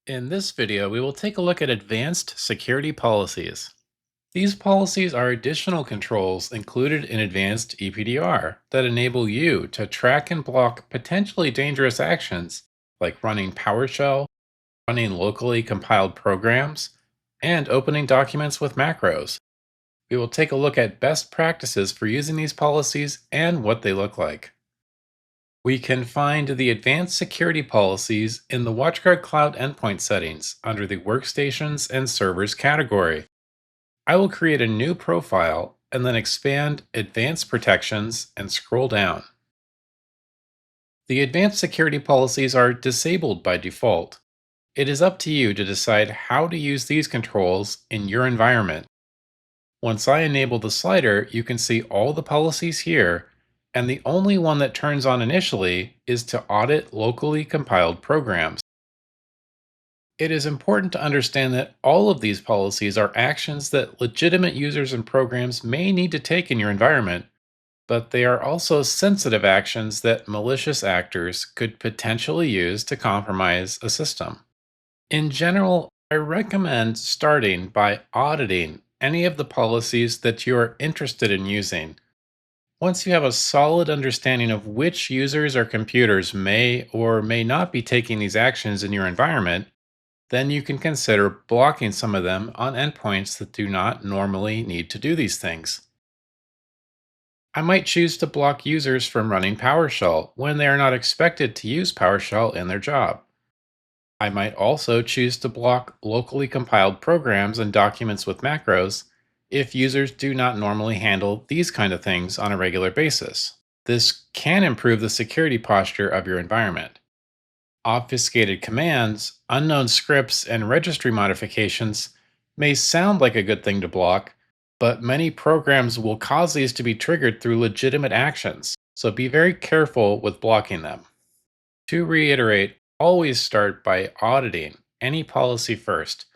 In this video, we will take a look at advanced security policies. These policies are additional controls included in advanced EPDR that enable you to track and block potentially dangerous actions like running PowerShell, running locally compiled programs, and opening documents with macros. We will take a look at best practices for using these policies and what they look like. We can find the advanced security policies in the WatchGuard Cloud endpoint settings under the Workstations and Servers category. I will create a new profile and then expand Advanced Protections and scroll down. The advanced security policies are disabled by default. It is up to you to decide how to use these controls in your environment. Once I enable the slider, you can see all the policies here, and the only one that turns on initially is to audit locally compiled programs. It is important to understand that all of these policies are actions that legitimate users and programs may need to take in your environment, but they are also sensitive actions that malicious actors could potentially use to compromise a system. In general, I recommend starting by auditing any of the policies that you are interested in using. Once you have a solid understanding of which users or computers may or may not be taking these actions in your environment, then you can consider blocking some of them on endpoints that do not normally need to do these things. I might choose to block users from running PowerShell when they are not expected to use PowerShell in their job. I might also choose to block locally compiled programs and documents with macros if users do not normally handle these kind of things on a regular basis. This can improve the security posture of your environment. Obfuscated commands, unknown scripts, and registry modifications may sound like a good thing to block, but many programs will cause these to be triggered through legitimate actions, so be very careful with blocking them. To reiterate, always start by auditing any policy first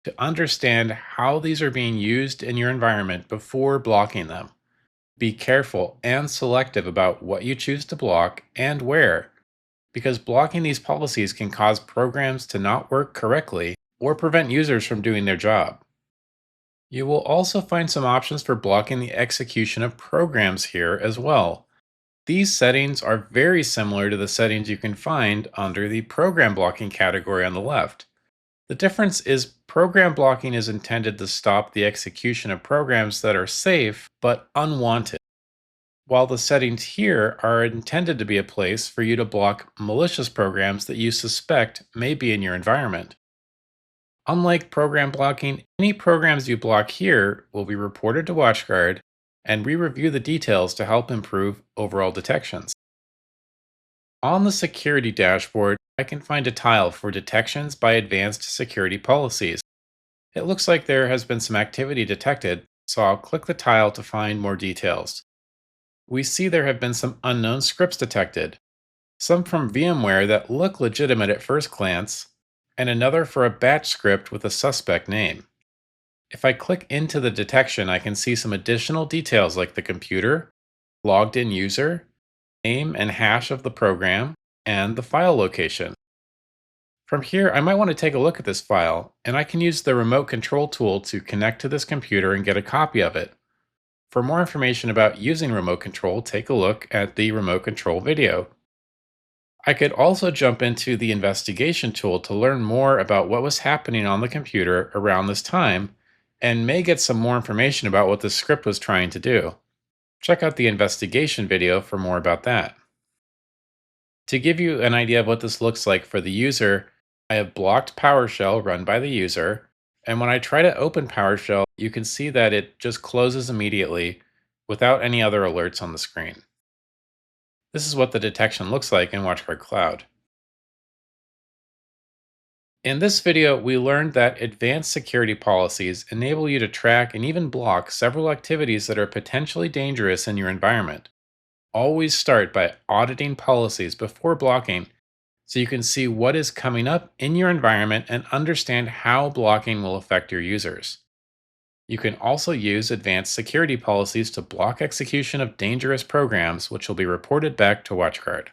to understand how these are being used in your environment before blocking them. Be careful and selective about what you choose to block and where, because blocking these policies can cause programs to not work correctly or prevent users from doing their job. You will also find some options for blocking the execution of programs here as well. These settings are very similar to the settings you can find under the program blocking category on the left. The difference is program blocking is intended to stop the execution of programs that are safe but unwanted, while the settings here are intended to be a place for you to block malicious programs that you suspect may be in your environment. Unlike program blocking, any programs you block here will be reported to WatchGuard, and we review the details to help improve overall detections. On the security dashboard, I can find a tile for detections by advanced security policies. It looks like there has been some activity detected, so I'll click the tile to find more details. We see there have been some unknown scripts detected, some from VMware that look legitimate at first glance, and another for a batch script with a suspect name. If I click into the detection, I can see some additional details like the computer, logged in user, name and hash of the program, and the file location. From here, I might want to take a look at this file, and I can use the remote control tool to connect to this computer and get a copy of it. For more information about using remote control, take a look at the remote control video. I could also jump into the investigation tool to learn more about what was happening on the computer around this time, and may get some more information about what the script was trying to do. Check out the investigation video for more about that. To give you an idea of what this looks like for the user, I have blocked PowerShell run by the user, and when I try to open PowerShell, you can see that it just closes immediately without any other alerts on the screen. This is what the detection looks like in WatchGuard Cloud. In this video, we learned that advanced security policies enable you to track and even block several activities that are potentially dangerous in your environment. Always start by auditing policies before blocking so you can see what is coming up in your environment and understand how blocking will affect your users. You can also use advanced security policies to block execution of dangerous programs, which will be reported back to WatchGuard.